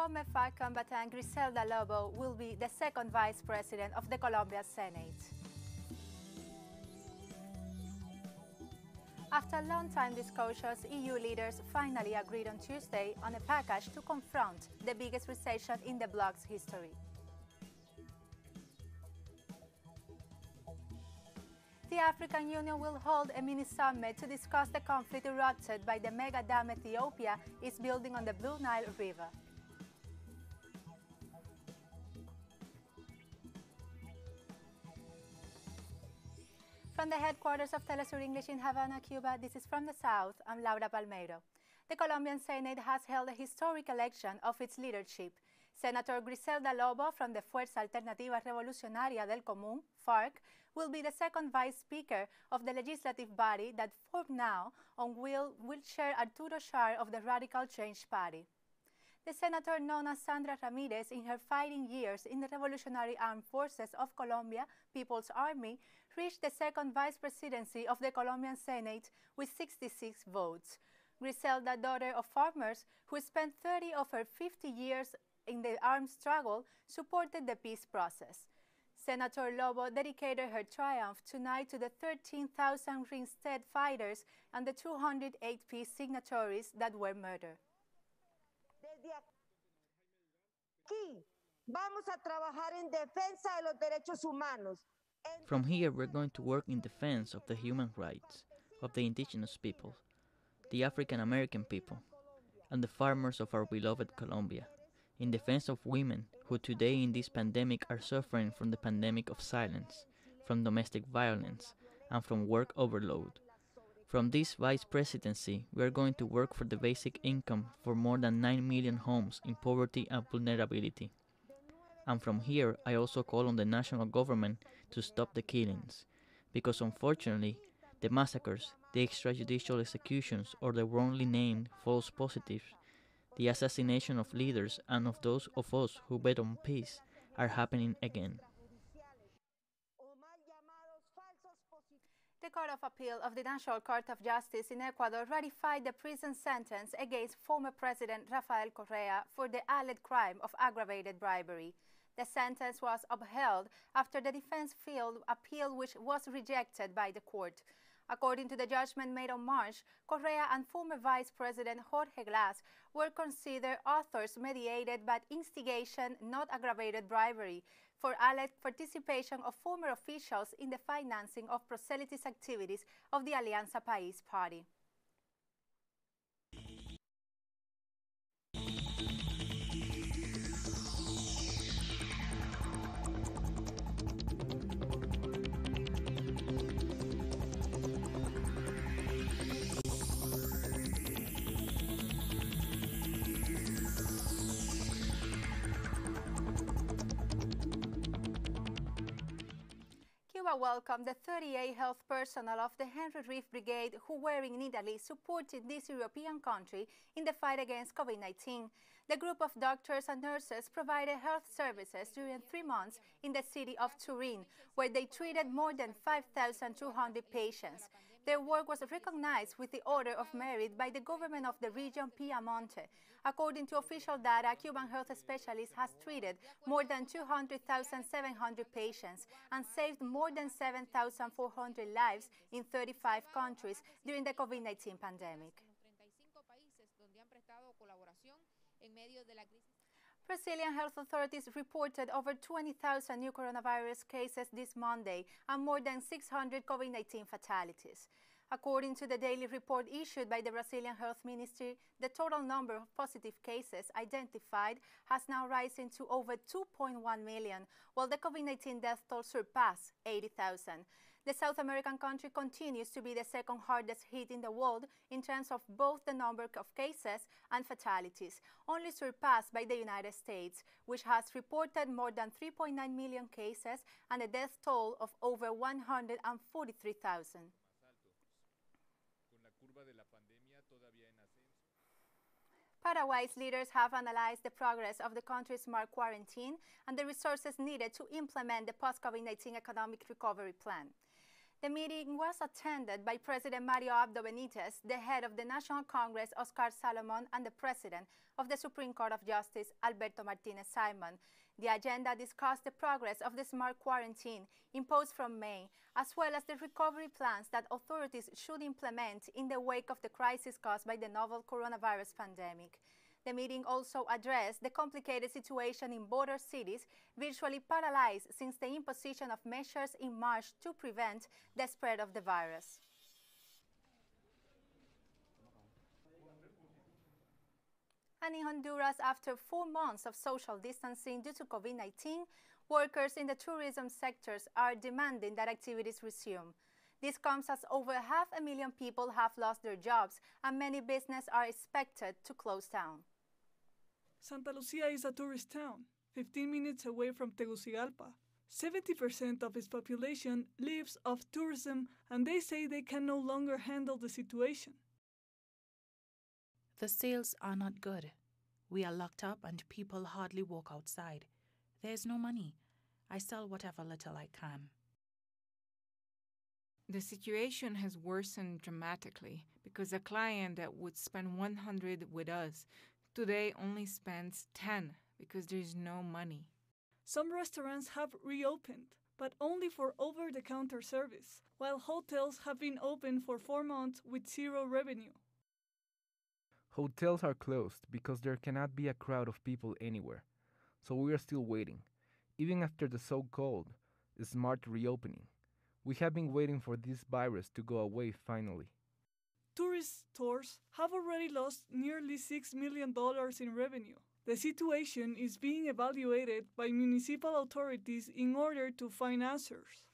Fomer FARC Cambatant Griselda Lobo will be the second vice president of the Colombian Senate. After long-time discussions, EU leaders finally agreed on Tuesday on a package to confront the biggest recession in the bloc's history. The African Union will hold a mini-summit to discuss the conflict erupted by the mega dam Ethiopia is building on the Blue Nile River. From the headquarters of Telesur English in Havana, Cuba, this is From the South. I'm Laura Palmeiro. The Colombian Senate has held a historic election of its leadership. Senator Griselda Lobo from the Fuerza Alternativa Revolucionaria del Común, FARC, will be the second vice speaker of the legislative body that formed now on will chair Arturo Char of the Radical Change Party. The senator known as Sandra Ramirez in her fighting years in the Revolutionary Armed Forces of Colombia People's Army reached the second vice presidency of the Colombian Senate with 66 votes. Griselda, daughter of farmers who spent 30 of her 50 years in the armed struggle, supported the peace process. Senator Lobo dedicated her triumph tonight to the 13,000 reinstead fighters and the 208 peace signatories that were murdered. Desde aquí vamos a trabajar en defensa de los derechos humanos. From here, we're going to work in defense of the human rights of the indigenous people, the African American people, and the farmers of our beloved Colombia, in defense of women who today in this pandemic are suffering from the pandemic of silence, from domestic violence, and from work overload. From this vice presidency, we are going to work for the basic income for more than 9 million homes in poverty and vulnerability. And from here, I also call on the national government to stop the killings, because unfortunately, the massacres, the extrajudicial executions, or the wrongly named false positives, the assassination of leaders and of those of us who bet on peace, are happening again. The Court of Appeal of the National Court of Justice in Ecuador ratified the prison sentence against former President Rafael Correa for the alleged crime of aggravated bribery. The sentence was upheld after the defense filed appeal, which was rejected by the court. According to the judgment made on March, Correa and former Vice President Jorge Glass were considered authors mediated by instigation, not aggravated bribery, for alleged participation of former officials in the financing of proselytist activities of the Alianza País party. Cuba welcomed the 38 health personnel of the Henry Reef Brigade who were in Italy supporting this European country in the fight against COVID-19. The group of doctors and nurses provided health services during 3 months in the city of Turin, where they treated more than 5,200 patients. Their work was recognized with the Order of Merit by the government of the region Piemonte. According to official data, Cuban health specialists has treated more than 200,700 patients and saved more than 7,400 lives in 35 countries during the COVID-19 pandemic. Brazilian health authorities reported over 20,000 new coronavirus cases this Monday and more than 600 COVID-19 fatalities. According to the daily report issued by the Brazilian Health Ministry, the total number of positive cases identified has now risen to over 2.1 million, while the COVID-19 death toll surpassed 80,000. The South American country continues to be the second hardest hit in the world in terms of both the number of cases and fatalities, only surpassed by the United States, which has reported more than 3.9 million cases and a death toll of over 143,000. Paraguay's leaders have analyzed the progress of the country's smart quarantine and the resources needed to implement the post-COVID-19 economic recovery plan. The meeting was attended by President Mario Abdo Benitez, the head of the National Congress, Oscar Salomon, and the President of the Supreme Court of Justice, Alberto Martinez Simon. The agenda discussed the progress of the smart quarantine imposed from May, as well as the recovery plans that authorities should implement in the wake of the crisis caused by the novel coronavirus pandemic. The meeting also addressed the complicated situation in border cities, virtually paralyzed since the imposition of measures in March to prevent the spread of the virus. And in Honduras, after 4 months of social distancing due to COVID-19, workers in the tourism sectors are demanding that activities resume. This comes as over 500,000 people have lost their jobs and many businesses are expected to close down. Santa Lucia is a tourist town, 15 minutes away from Tegucigalpa. 70% of its population lives off tourism, and they say they can no longer handle the situation. The sales are not good. We are locked up and people hardly walk outside. There's no money. I sell whatever little I can. The situation has worsened dramatically because a client that would spend $100 with us today only spends $10 because there is no money. Some restaurants have reopened, but only for over-the-counter service, while hotels have been open for 4 months with zero revenue. Hotels are closed because there cannot be a crowd of people anywhere, so we are still waiting, even after the so-called smart reopening. We have been waiting for this virus to go away finally. Tourist stores have already lost nearly $6 million in revenue. The situation is being evaluated by municipal authorities in order to find answers.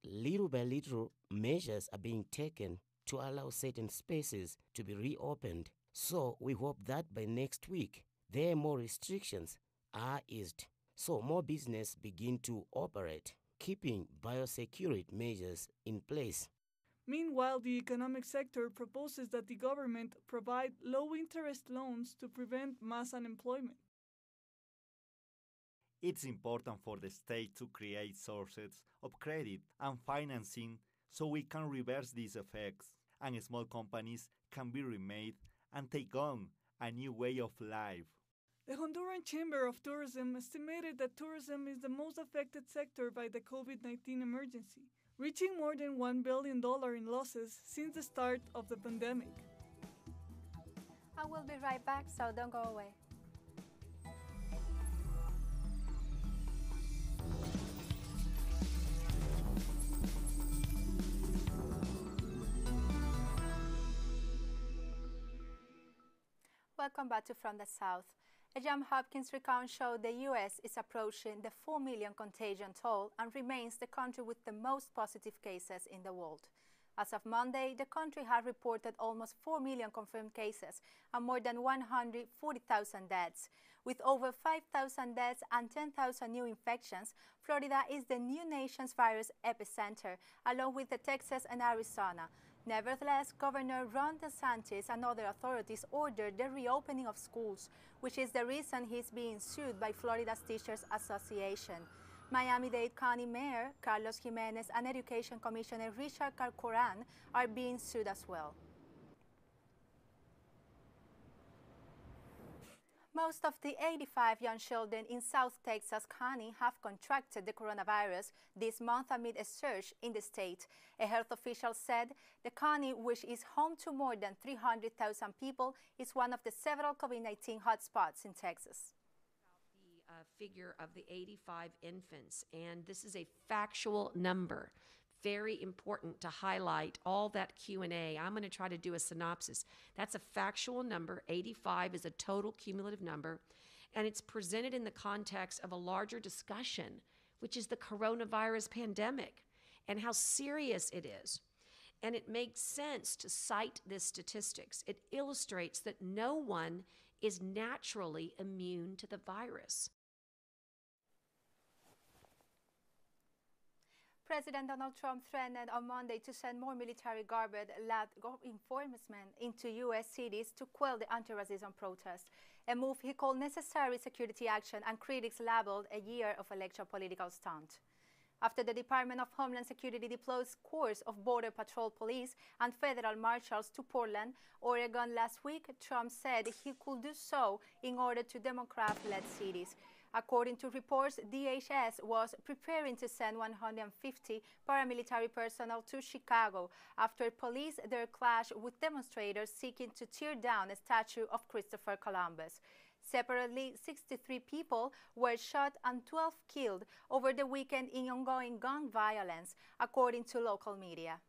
Little by little, measures are being taken to allow certain spaces to be reopened. So we hope that by next week, there more restrictions are eased, so more business begin to operate, keeping biosecurity measures in place. Meanwhile, the economic sector proposes that the government provide low-interest loans to prevent mass unemployment. It's important for the state to create sources of credit and financing so we can reverse these effects and small companies can be remade and take on a new way of life. The Honduran Chamber of Tourism estimated that tourism is the most affected sector by the COVID-19 emergency, reaching more than $1 billion in losses since the start of the pandemic. I will be right back, so don't go away. Welcome back to From the South. A Johns Hopkins recount showed the U.S. is approaching the 4 million contagion toll and remains the country with the most positive cases in the world. As of Monday, the country had reported almost 4 million confirmed cases and more than 140,000 deaths. With over 5,000 deaths and 10,000 new infections, Florida is the new nation's virus epicenter, along with the Texas and Arizona. Nevertheless, Governor Ron DeSantis and other authorities ordered the reopening of schools, which is the reason he's being sued by Florida's Teachers Association. Miami-Dade County Mayor Carlos Jimenez and Education Commissioner Richard Corcoran are being sued as well. Most of the 85 young children in South Texas County have contracted the coronavirus this month amid a surge in the state. A health official said the county, which is home to more than 300,000 people, is one of the several COVID-19 hotspots in Texas. The figure of the 85 infants, and this is a factual number. Very important to highlight all that Q&A. I'm going to try to do a synopsis. That's a factual number. 85 is a total cumulative number, and it's presented in the context of a larger discussion, which is the coronavirus pandemic and how serious it is. And it makes sense to cite this statistics. It illustrates that no one is naturally immune to the virus. President Donald Trump threatened on Monday to send more military-guarded enforcement into U.S. cities to quell the anti-racism protests, a move he called necessary security action and critics labeled a year of election political stunt. After the Department of Homeland Security deployed scores of Border Patrol police and federal marshals to Portland, Oregon last week, Trump said he could do so in order to Democrat-led cities. According to reports, DHS was preparing to send 150 paramilitary personnel to Chicago after police there clashed with demonstrators seeking to tear down a statue of Christopher Columbus. Separately, 63 people were shot and 12 killed over the weekend in ongoing gun violence, according to local media.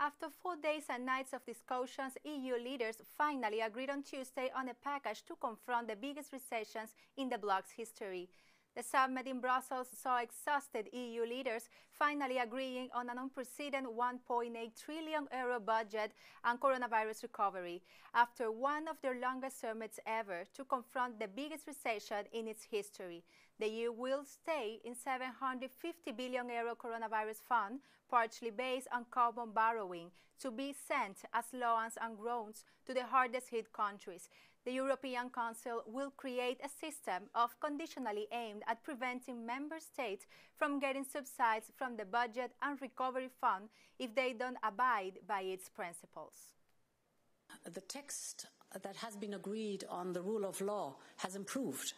After 4 days and nights of discussions, EU leaders finally agreed on Tuesday on a package to confront the biggest recessions in the bloc's history. The summit in Brussels saw exhausted EU leaders finally agreeing on an unprecedented €1.8 trillion budget and coronavirus recovery, after one of their longest summits ever to confront the biggest recession in its history. The EU will stay in €750 billion coronavirus fund, partially based on carbon borrowing, to be sent as loans and grants to the hardest hit countries. The European Council will create a system of conditionally aimed at preventing member states from getting subsidies from the Budget and Recovery Fund if they don't abide by its principles. The text that has been agreed on the rule of law has improved.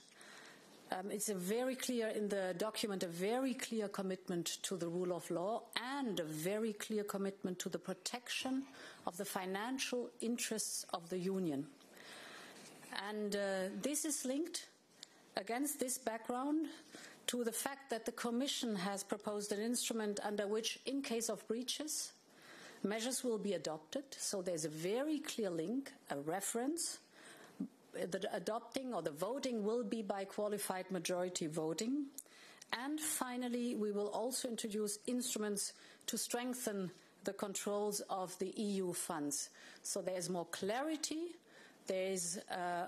It's a very clear in the document, a very clear commitment to the rule of law and a very clear commitment to the protection of the financial interests of the Union. And this is linked, against this background, to the fact that the Commission has proposed an instrument under which, in case of breaches, measures will be adopted. So there's a very clear link, a reference. The adopting or the voting will be by qualified majority voting. And finally, we will also introduce instruments to strengthen the controls of the EU funds. So there is more clarity. There is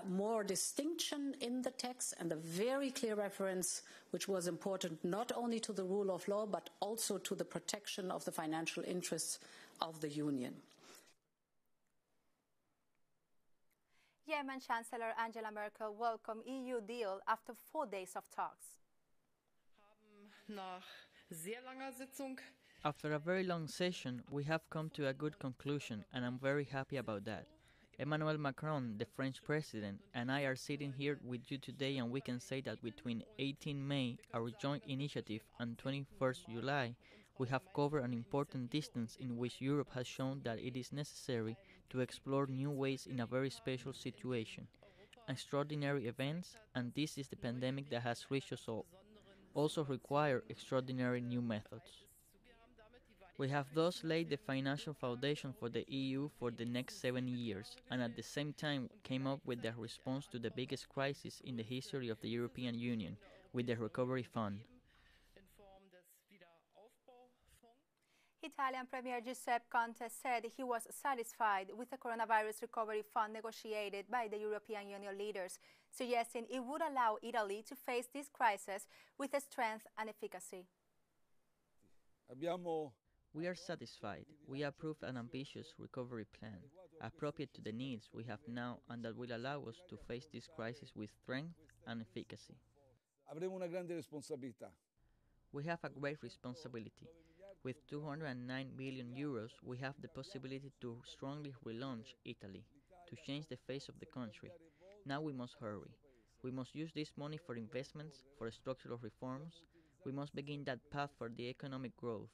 more distinction in the text and a very clear reference, which was important not only to the rule of law, but also to the protection of the financial interests of the Union. German Chancellor Angela Merkel welcomed EU deal after 4 days of talks. After a very long session, we have come to a good conclusion, and I'm very happy about that. Emmanuel Macron, the French president, and I are sitting here with you today, and we can say that between 18 May, our joint initiative, and 21st July, we have covered an important distance in which Europe has shown that it is necessary to explore new ways in a very special situation. Extraordinary events, and this is the pandemic that has reached us all, also require extraordinary new methods. We have thus laid the financial foundation for the EU for the next 7 years, and at the same time came up with the response to the biggest crisis in the history of the European Union, with the Recovery Fund. Italian Premier Giuseppe Conte said he was satisfied with the coronavirus recovery fund negotiated by the European Union leaders, suggesting it would allow Italy to face this crisis with strength and efficacy. We are satisfied. We approved an ambitious recovery plan, appropriate to the needs we have now and that will allow us to face this crisis with strength and efficacy. We have a great responsibility. With 209 billion euros, we have the possibility to strongly relaunch Italy, to change the face of the country. Now we must hurry. We must use this money for investments, for structural reforms. We must begin that path for the economic growth,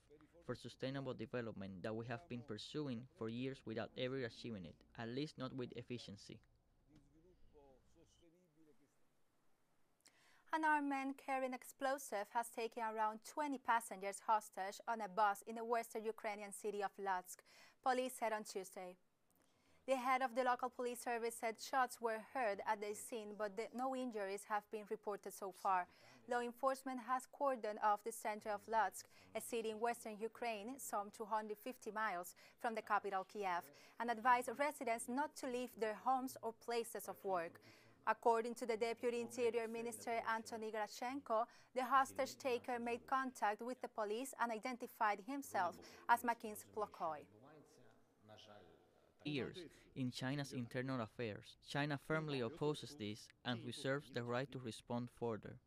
for sustainable development that we have been pursuing for years without ever achieving it, at least not with efficiency. An armed man carrying explosive has taken around 20 passengers hostage on a bus in the western Ukrainian city of Lutsk, police said on Tuesday. The head of the local police service said shots were heard at the scene, but no injuries have been reported so far. Law enforcement has cordoned off the center of Lutsk, a city in western Ukraine, some 250 miles from the capital Kiev, and advised residents not to leave their homes or places of work. According to the Deputy Interior Minister Antony Grachenko, the hostage taker made contact with the police and identified himself as Makins Plokhoy. ears in China's internal affairs. China firmly opposes this and reserves the right to respond further.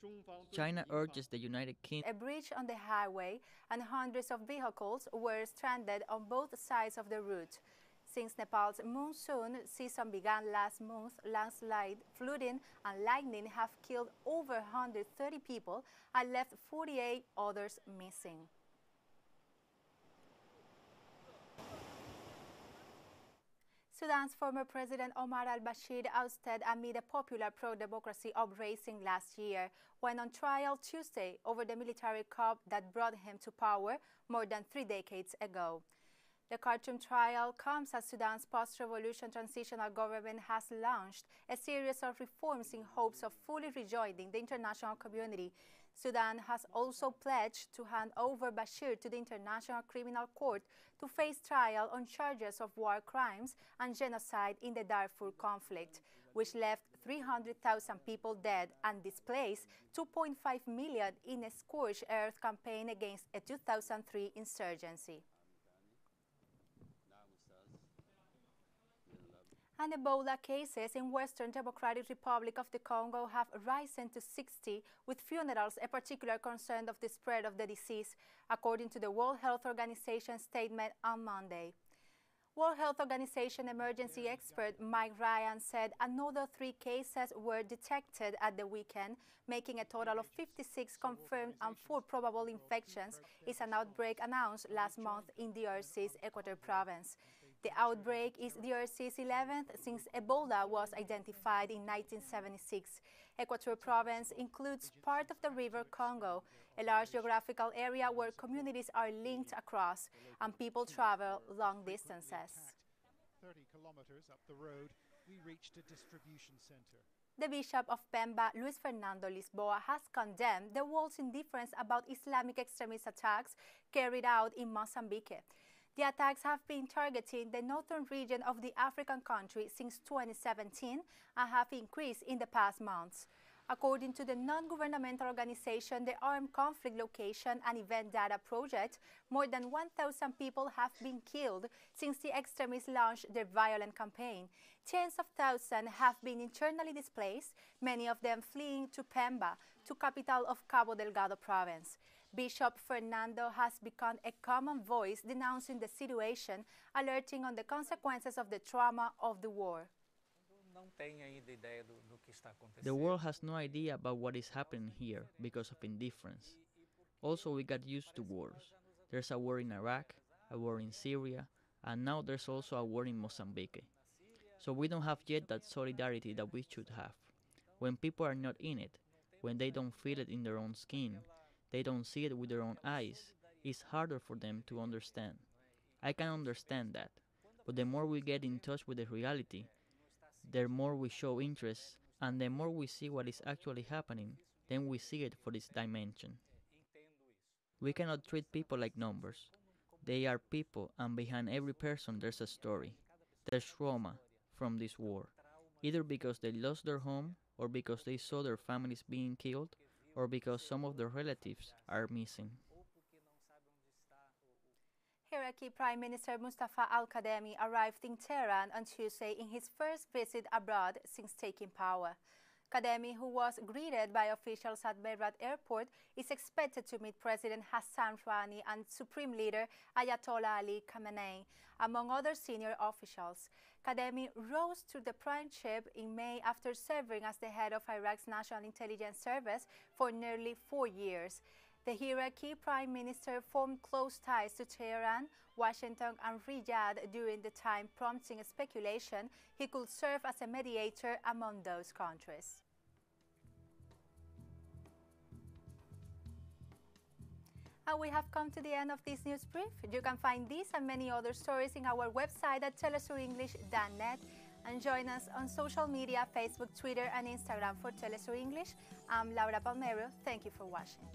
China urges the United Kingdom. A bridge on the highway and hundreds of vehicles were stranded on both sides of the route. Since Nepal's monsoon season began last month, landslide, flooding, and lightning have killed over 130 people and left 48 others missing. Sudan's former President Omar al-Bashir ousted amid a popular pro-democracy uprising last year, when on trial Tuesday over the military coup that brought him to power more than 3 decades ago. The Khartoum trial comes as Sudan's post-revolution transitional government has launched a series of reforms in hopes of fully rejoining the international community. Sudan has also pledged to hand over Bashir to the International Criminal Court to face trial on charges of war crimes and genocide in the Darfur conflict, which left 300,000 people dead and displaced 2.5 million in a scorched earth campaign against a 2003 insurgency. And Ebola cases in Western Democratic Republic of the Congo have risen to 60, with funerals a particular concern of the spread of the disease, according to the World Health Organization statement on Monday. World Health Organization emergency expert Mike Ryan said another 3 cases were detected at the weekend, making a total of 56 confirmed and 4 probable infections. Is an outbreak announced last month in DRC's Ecuador province. The outbreak is DRC's 11th since Ebola was identified in 1976. Equator province includes part of the River Congo, a large geographical area where communities are linked across and people travel long distances. 30 kilometers up the road, we reached a distribution center. The Bishop of Pemba, Luis Fernando Lisboa, has condemned the world's indifference about Islamic extremist attacks carried out in Mozambique. The attacks have been targeting the northern region of the African country since 2017 and have increased in the past months. According to the non-governmental organization, the Armed Conflict Location and Event Data Project, more than 1,000 people have been killed since the extremists launched their violent campaign. Tens of thousands have been internally displaced, many of them fleeing to Pemba, the capital of Cabo Delgado province. Bishop Fernando has become a common voice denouncing the situation, alerting on the consequences of the trauma of the war. The world has no idea about what is happening here because of indifference. Also, we got used to wars. There's a war in Iraq, a war in Syria, and now there's also a war in Mozambique. So we don't have yet that solidarity that we should have. When people are not in it, when they don't feel it in their own skin, they don't see it with their own eyes, it's harder for them to understand. I can understand that, but the more we get in touch with the reality, the more we show interest, and the more we see what is actually happening, then we see it for its dimension. We cannot treat people like numbers. They are people, and behind every person there's a story. There's trauma from this war, either because they lost their home, or because they saw their families being killed, or because some of their relatives are missing. Iraqi Prime Minister Mustafa al-Kadhimi arrived in Tehran on Tuesday in his first visit abroad since taking power. Kadhimi, who was greeted by officials at Beirut airport, is expected to meet President Hassan Rouhani and Supreme Leader Ayatollah Ali Khamenei, among other senior officials. Kadhimi rose to the primeship in May after serving as the head of Iraq's National Intelligence Service for nearly 4 years. The Iraqi Prime Minister formed close ties to Tehran, Washington, and Riyadh during the time, prompting speculation he could serve as a mediator among those countries. And we have come to the end of this news brief. You can find these and many other stories in our website at telesurenglish.net, and join us on social media, Facebook, Twitter, and Instagram for Telesur English. I'm Laura Palmero. Thank you for watching.